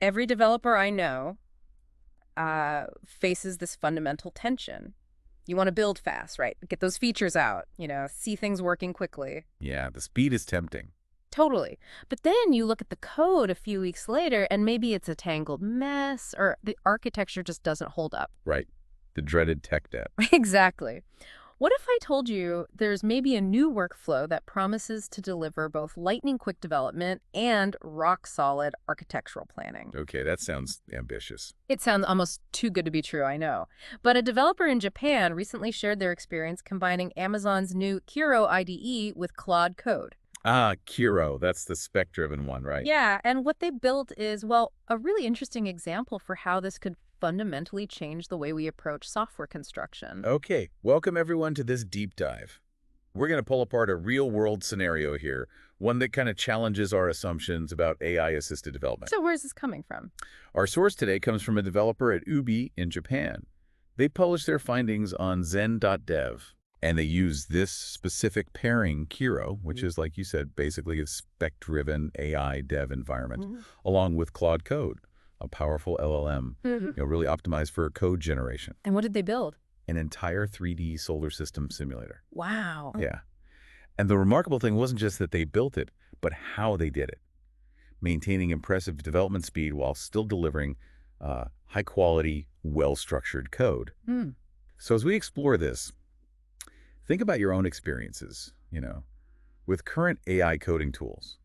Every developer I know faces this fundamental tension. You want to build fast, right? Get those features out, see things working quickly. Yeah, the speed is tempting. Totally. But then you look at the code a few weeks later, and maybe it's a tangled mess, or the architecture just doesn't hold up. Right. The dreaded tech debt. Exactly. What if I told you there's maybe a new workflow that promises to deliver both lightning-quick development and rock-solid architectural planning? Okay, that sounds ambitious. It sounds almost too good to be true, I know. But a developer in Japan recently shared their experience combining Amazon's new Kiro IDE with Claude Code. Ah, Kiro, that's the spec-driven one, right? Yeah, and what they built is, well, a really interesting example for how this could fundamentally change the way we approach software construction. Okay, welcome everyone to this deep dive. We're going to pull apart a real-world scenario here, one that kind of challenges our assumptions about AI-assisted development. So where's this coming from? Our source today comes from a developer at Ubi in Japan. They published their findings on zen.dev, and they use this specific pairing, Kiro, which is, like you said, basically a spec-driven AI dev environment, along with Claude Code, a powerful LLM, really optimized for code generation. And what did they build? An entire 3D solar system simulator. Wow. Yeah. And the remarkable thing wasn't just that they built it, but how they did it, maintaining impressive development speed while still delivering high-quality, well-structured code. So as we explore this, think about your own experiences, with current AI coding tools.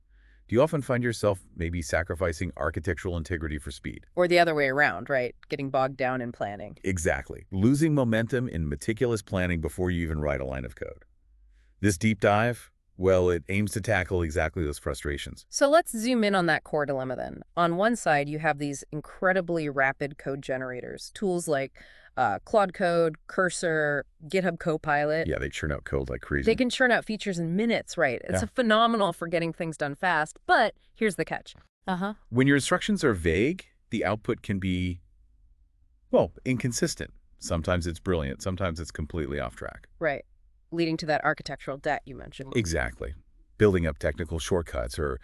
Do you often find yourself maybe sacrificing architectural integrity for speed? Or the other way around, right? Getting bogged down in planning. Exactly. Losing momentum in meticulous planning before you even write a line of code. This deep dive, well, it aims to tackle exactly those frustrations. So let's zoom in on that core dilemma then. On one side, you have these incredibly rapid code generators, tools like Claude Code, Cursor, GitHub Copilot. Yeah, they churn out code like crazy. They can churn out features in minutes, right? It's phenomenal for getting things done fast, but here's the catch. When your instructions are vague, the output can be, well, inconsistent. Sometimes it's brilliant, sometimes it's completely off track. Right, leading to that architectural debt you mentioned. Exactly. Building up technical shortcuts or,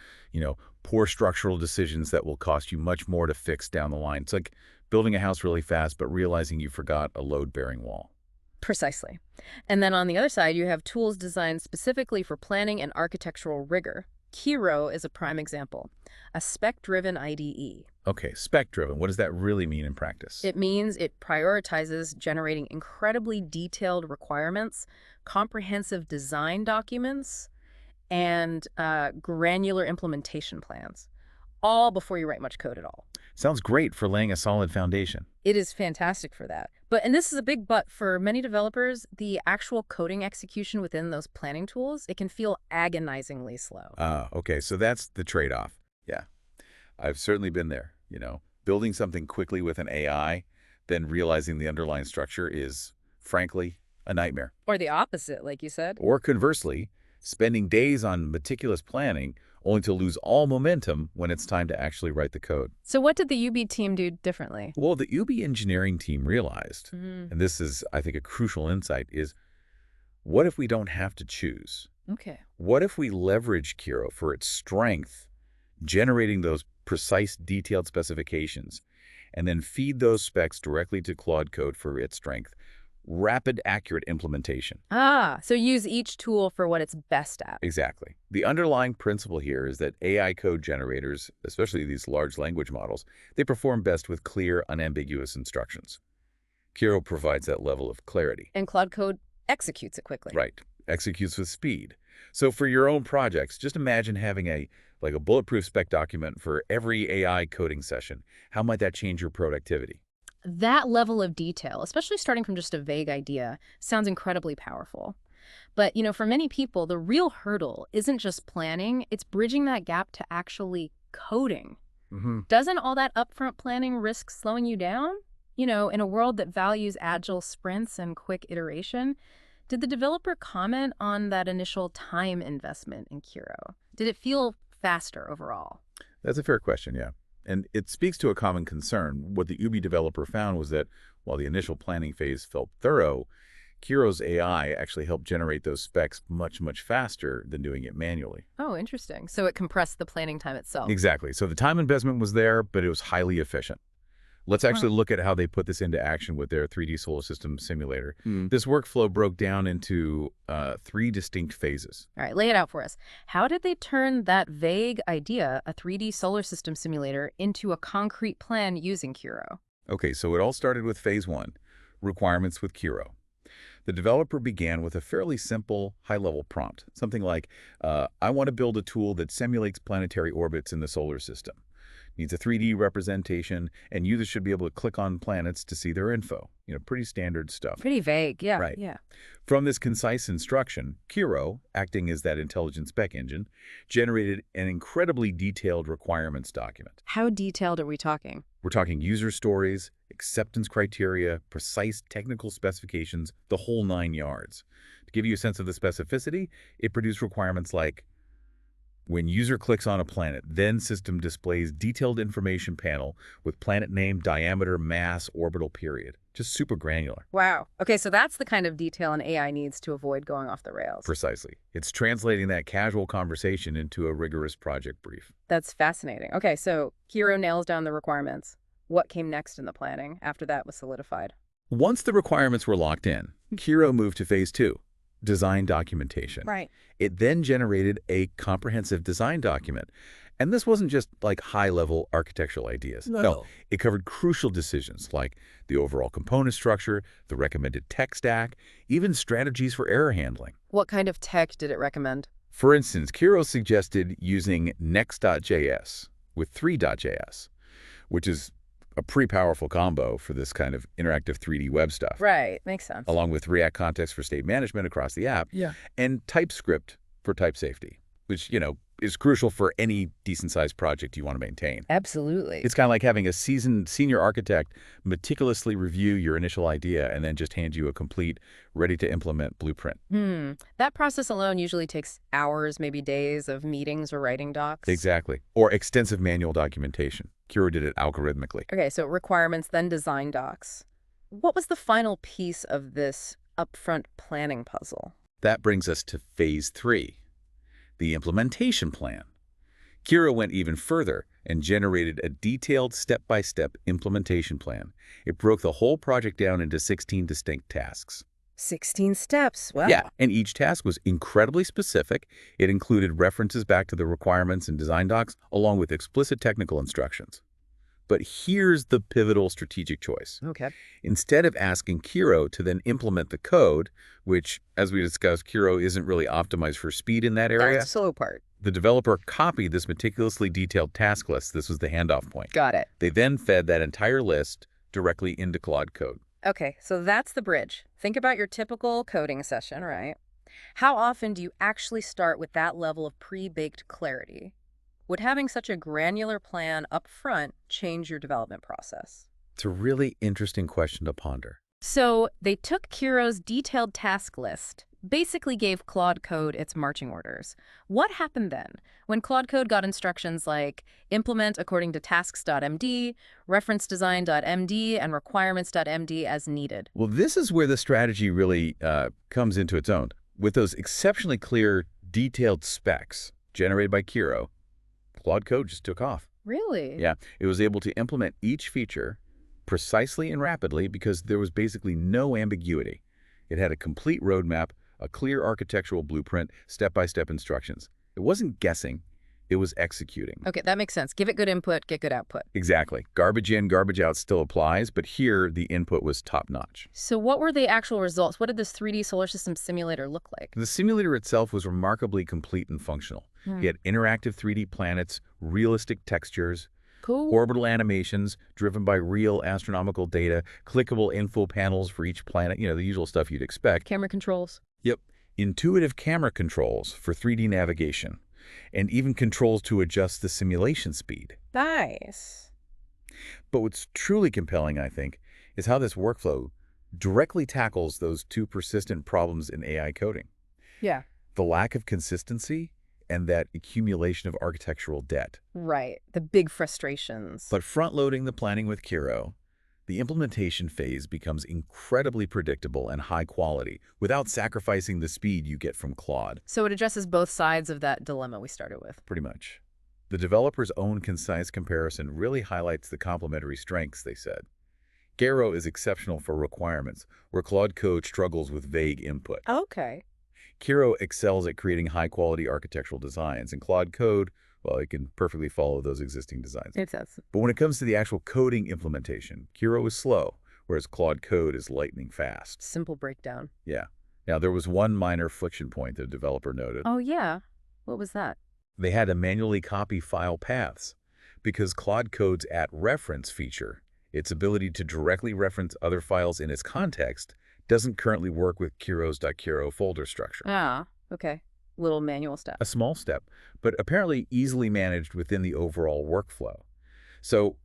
poor structural decisions that will cost you much more to fix down the line. It's like building a house really fast, but realizing you forgot a load-bearing wall. Precisely. And then on the other side, you have tools designed specifically for planning and architectural rigor. Kiro is a prime example, a spec-driven IDE. Okay, spec-driven. What does that really mean in practice? It means it prioritizes generating incredibly detailed requirements, comprehensive design documents, and granular implementation plans, all before you write much code at all. Sounds great for laying a solid foundation. It is fantastic for that. And this is a big but for many developers, the actual coding execution within those planning tools, it can feel agonizingly slow. Okay, so that's the trade-off. Yeah, I've certainly been there, Building something quickly with an AI, then realizing the underlying structure is, frankly, a nightmare. Or the opposite, like you said. Or conversely, spending days on meticulous planning only to lose all momentum when it's time to actually write the code. So what did the UB team do differently? Well, the UB engineering team realized, and this is, I think, a crucial insight, is what if we don't have to choose? Okay. What if we leverage Kiro for its strength, generating those precise, detailed specifications, and then feed those specs directly to Claude Code for its strength? Rapid, accurate implementation. So use each tool for what it's best at. Exactly. The underlying principle here is that AI code generators, especially these large language models, they perform best with clear, unambiguous instructions. Kiro provides that level of clarity. And Claude Code executes it quickly. Right. Executes with speed. So for your own projects, just imagine having a bulletproof spec document for every AI coding session. How might that change your productivity? That level of detail, especially starting from just a vague idea, sounds incredibly powerful. But, for many people, the real hurdle isn't just planning, it's bridging that gap to actually coding. Doesn't all that upfront planning risk slowing you down? In a world that values agile sprints and quick iteration, did the developer comment on that initial time investment in Kiro? Did it feel faster overall? That's a fair question, yeah. And it speaks to a common concern. What the Ubi developer found was that while the initial planning phase felt thorough, Kiro's AI actually helped generate those specs much, much faster than doing it manually. Oh, interesting. So it compressed the planning time itself. Exactly. So the time investment was there, but it was highly efficient. Let's actually Wow. look at how they put this into action with their 3D solar system simulator. Hmm. This workflow broke down into 3 distinct phases. All right, lay it out for us. How did they turn that vague idea, a 3D solar system simulator, into a concrete plan using Kiro? Okay, so it all started with phase 1, requirements with Kiro. The developer began with a fairly simple, high-level prompt, something like, I want to build a tool that simulates planetary orbits in the solar system. Needs a 3D representation, and users should be able to click on planets to see their info. Pretty standard stuff. Pretty vague, yeah. Right. Yeah. From this concise instruction, Kiro, acting as that intelligent spec engine, generated an incredibly detailed requirements document. How detailed are we talking? We're talking user stories, acceptance criteria, precise technical specifications, the whole 9 yards. To give you a sense of the specificity, it produced requirements like, when user clicks on a planet, then system displays detailed information panel with planet name, diameter, mass, orbital period. Just super granular. Wow. Okay, so that's the kind of detail an AI needs to avoid going off the rails. Precisely. It's translating that casual conversation into a rigorous project brief. That's fascinating. Okay, so Kiro nails down the requirements. What came next in the planning after that was solidified? Once the requirements were locked in, Kiro moved to phase 2, design documentation. Right. It then generated a comprehensive design document. And this wasn't just like high-level architectural ideas. No, it covered crucial decisions like the overall component structure, the recommended tech stack, even strategies for error handling. What kind of tech did it recommend? For instance, Kiro suggested using Next.js with 3.js, which is a pretty powerful combo for this kind of interactive 3D web stuff. Right, makes sense. Along with React context for state management across the app. Yeah. And TypeScript for type safety, which, is crucial for any decent-sized project you want to maintain. Absolutely. It's kind of like having a seasoned senior architect meticulously review your initial idea and then just hand you a complete, ready-to-implement blueprint. That process alone usually takes hours, maybe days of meetings or writing docs. Exactly. Or extensive manual documentation. Kiro did it algorithmically. Okay, so requirements, then design docs. What was the final piece of this upfront planning puzzle? That brings us to phase 3, the implementation plan. Kiro went even further and generated a detailed step-by-step implementation plan. It broke the whole project down into 16 distinct tasks. 16 steps. Wow. Yeah, and each task was incredibly specific. It included references back to the requirements and design docs, along with explicit technical instructions. But here's the pivotal strategic choice. Okay. Instead of asking Kiro to then implement the code, which, as we discussed, Kiro isn't really optimized for speed in that area, That's the slow part. the developer copied this meticulously detailed task list. This was the handoff point. Got it. They then fed that entire list directly into Claude Code. Okay, so that's the bridge. Think about your typical coding session, right? How often do you actually start with that level of pre-baked clarity? Would having such a granular plan up front change your development process? It's a really interesting question to ponder. So they took Kiro's detailed task list, basically gave Claude Code its marching orders. What happened then when Claude Code got instructions like implement according to tasks.md, referencedesign.md, and requirements.md as needed? Well, this is where the strategy really comes into its own. With those exceptionally clear, detailed specs generated by Kiro, Claude Code just took off. Really? Yeah, it was able to implement each feature precisely and rapidly because there was basically no ambiguity. It had a complete roadmap, a clear architectural blueprint, step-by-step instructions. It wasn't guessing, it was executing. Okay, that makes sense. Give it good input, get good output. Exactly. Garbage in, garbage out still applies, but here the input was top-notch. So what were the actual results? What did this 3D solar system simulator look like? The simulator itself was remarkably complete and functional. It had interactive 3D planets, realistic textures, Cool. orbital animations driven by real astronomical data, clickable info panels for each planet, the usual stuff you'd expect. Camera controls. Yep. Intuitive camera controls for 3D navigation, and even controls to adjust the simulation speed. Nice. But what's truly compelling, I think, is how this workflow directly tackles those two persistent problems in AI coding. Yeah. The lack of consistency and that accumulation of architectural debt. Right. The big frustrations. But front-loading the planning with Kiro The implementation phase becomes incredibly predictable and high quality without sacrificing the speed you get from Claude. So it addresses both sides of that dilemma we started with. Pretty much. The developer's own concise comparison really highlights the complementary strengths, they said. Kiro is exceptional for requirements, where Claude Code struggles with vague input. Okay. Kiro excels at creating high-quality architectural designs, and Claude Code, well, it can perfectly follow those existing designs. It does. But when it comes to the actual coding implementation, Kiro is slow, whereas Claude Code is lightning fast. Simple breakdown. Yeah. Now, there was one minor friction point the developer noted. Oh, yeah. What was that? They had to manually copy file paths because Claude Code's @reference feature, its ability to directly reference other files in its context, doesn't currently work with Kiro's .kiro folder structure. Ah, okay. Little manual step. A small step, but apparently easily managed within the overall workflow. So,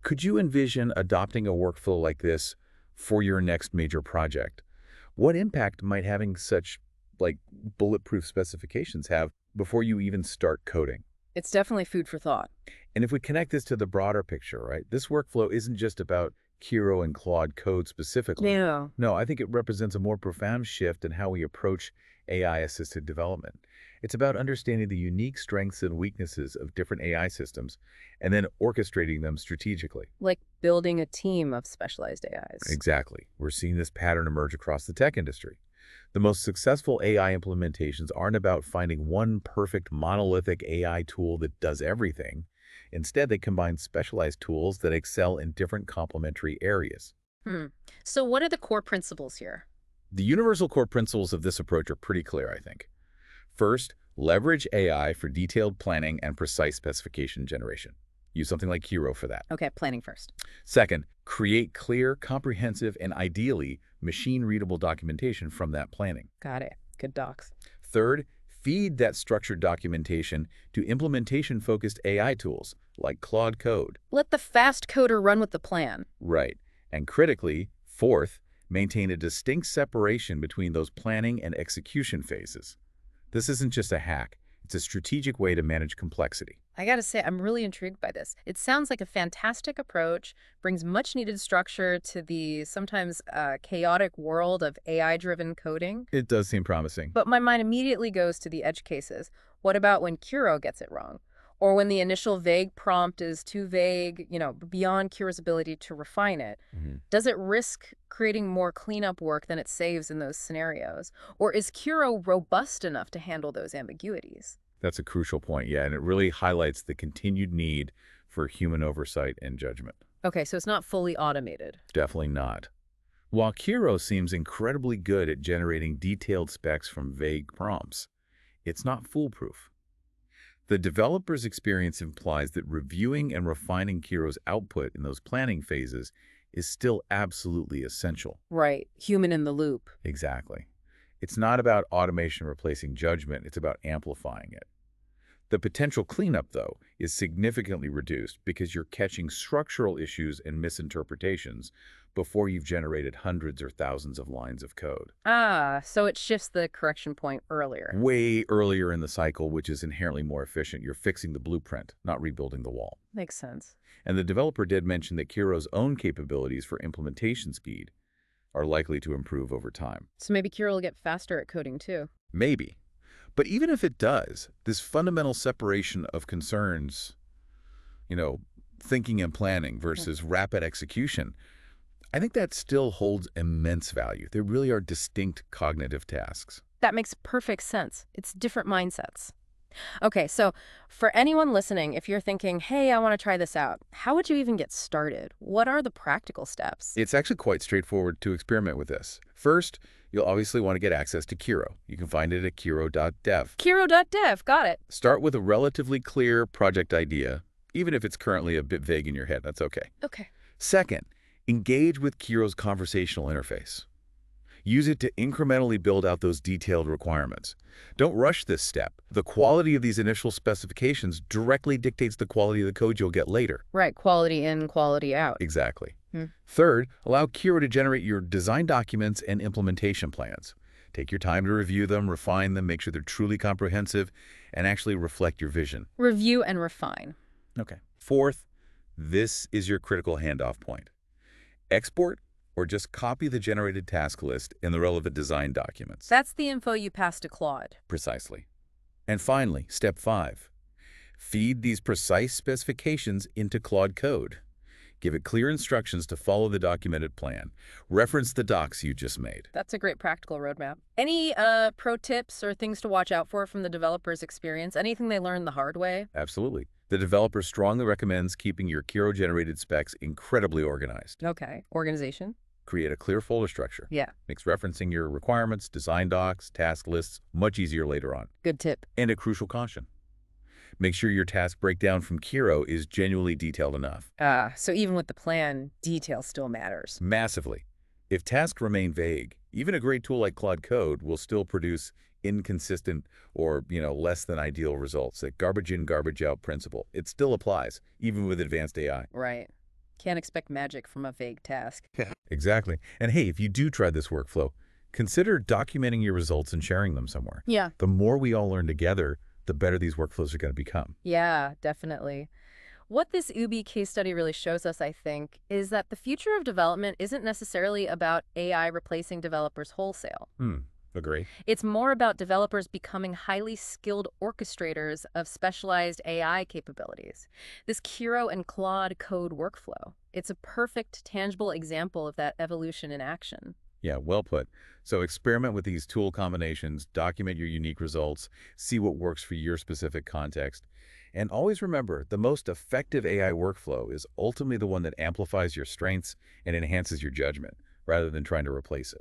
could you envision adopting a workflow like this for your next major project? What impact might having such, bulletproof specifications have before you even start coding? It's definitely food for thought. And if we connect this to the broader picture, right, this workflow isn't just about Kiro and Claude Code specifically. Yeah. No, I think it represents a more profound shift in how we approach AI-assisted development. It's about understanding the unique strengths and weaknesses of different AI systems and then orchestrating them strategically. Like building a team of specialized AIs. Exactly. We're seeing this pattern emerge across the tech industry. The most successful AI implementations aren't about finding one perfect monolithic AI tool that does everything. Instead, they combine specialized tools that excel in different complementary areas. So what are the core principles here? The universal core principles of this approach are pretty clear, I think. First, leverage AI for detailed planning and precise specification generation. Use something like Kiro for that. Okay, planning first. Second, create clear, comprehensive, and ideally machine-readable documentation from that planning. Got it. Good docs. Third, feed that structured documentation to implementation-focused AI tools like Claude Code. Let the fast coder run with the plan. Right. And critically, fourth, maintain a distinct separation between those planning and execution phases. This isn't just a hack. It's a strategic way to manage complexity. I gotta say, I'm really intrigued by this. It sounds like a fantastic approach, brings much needed structure to the sometimes chaotic world of AI-driven coding. It does seem promising. But my mind immediately goes to the edge cases. What about when Kiro gets it wrong? Or when the initial vague prompt is too vague, beyond Kiro's ability to refine it? Does it risk creating more cleanup work than it saves in those scenarios? Or is Kiro robust enough to handle those ambiguities? That's a crucial point, yeah, and it really highlights the continued need for human oversight and judgment. Okay, so it's not fully automated. Definitely not. While Kiro seems incredibly good at generating detailed specs from vague prompts, it's not foolproof. The developer's experience implies that reviewing and refining Kiro's output in those planning phases is still absolutely essential. Right, human in the loop. Exactly. It's not about automation replacing judgment, it's about amplifying it. The potential cleanup, though, is significantly reduced because you're catching structural issues and misinterpretations before you've generated hundreds or thousands of lines of code. Ah, so it shifts the correction point earlier. Way earlier in the cycle, which is inherently more efficient. You're fixing the blueprint, not rebuilding the wall. Makes sense. And the developer did mention that Kiro's own capabilities for implementation speed are likely to improve over time. So maybe Kiro will get faster at coding too. Maybe. But even if it does, this fundamental separation of concerns, thinking and planning versus rapid execution, I think that still holds immense value. They really are distinct cognitive tasks. That makes perfect sense. It's different mindsets. Okay, so for anyone listening, if you're thinking, hey, I want to try this out, how would you even get started? What are the practical steps? It's actually quite straightforward to experiment with this. First, you'll obviously want to get access to Kiro. You can find it at kiro.dev. Kiro.dev, got it. Start with a relatively clear project idea, even if it's currently a bit vague in your head. That's okay. Okay. Second, engage with Kiro's conversational interface. Use it to incrementally build out those detailed requirements. Don't rush this step. The quality of these initial specifications directly dictates the quality of the code you'll get later. Right, quality in, quality out. Exactly. Third, allow Kiro to generate your design documents and implementation plans. Take your time to review them, refine them, make sure they're truly comprehensive, and actually reflect your vision. Review and refine. Okay. Fourth, this is your critical handoff point. Export or just copy the generated task list in the relevant design documents. That's the info you pass to Claude. Precisely. And finally, step 5. Feed these precise specifications into Claude code. Give it clear instructions to follow the documented plan. Reference the docs you just made. That's a great practical roadmap. Any pro tips or things to watch out for from the developer's experience? Anything they learned the hard way? Absolutely. The developer strongly recommends keeping your Kiro-generated specs incredibly organized. Okay. Organization? Create a clear folder structure. Yeah. Makes referencing your requirements, design docs, task lists much easier later on. Good tip. And a crucial caution. Make sure your task breakdown from Kiro is genuinely detailed enough. So even with the plan, detail still matters. Massively. If tasks remain vague, even a great tool like Claude Code will still produce inconsistent or, less than ideal results. That garbage in, garbage out principle. It still applies, even with advanced AI. Right. Can't expect magic from a vague task. Yeah. Exactly. And hey, if you do try this workflow, consider documenting your results and sharing them somewhere. Yeah. The more we all learn together, the better these workflows are going to become. Yeah, definitely. What this Ubi case study really shows us, I think, is that the future of development isn't necessarily about AI replacing developers wholesale. Agree. It's more about developers becoming highly skilled orchestrators of specialized AI capabilities. This Kiro and Claude code workflow, it's a perfect, tangible example of that evolution in action. Yeah, well put. So experiment with these tool combinations, document your unique results, see what works for your specific context. And always remember, the most effective AI workflow is ultimately the one that amplifies your strengths and enhances your judgment, rather than trying to replace it.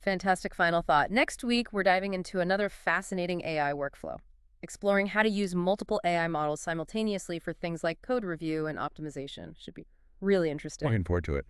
Fantastic final thought. Next week, we're diving into another fascinating AI workflow, exploring how to use multiple AI models simultaneously for things like code review and optimization. Should be really interesting. Looking forward to it.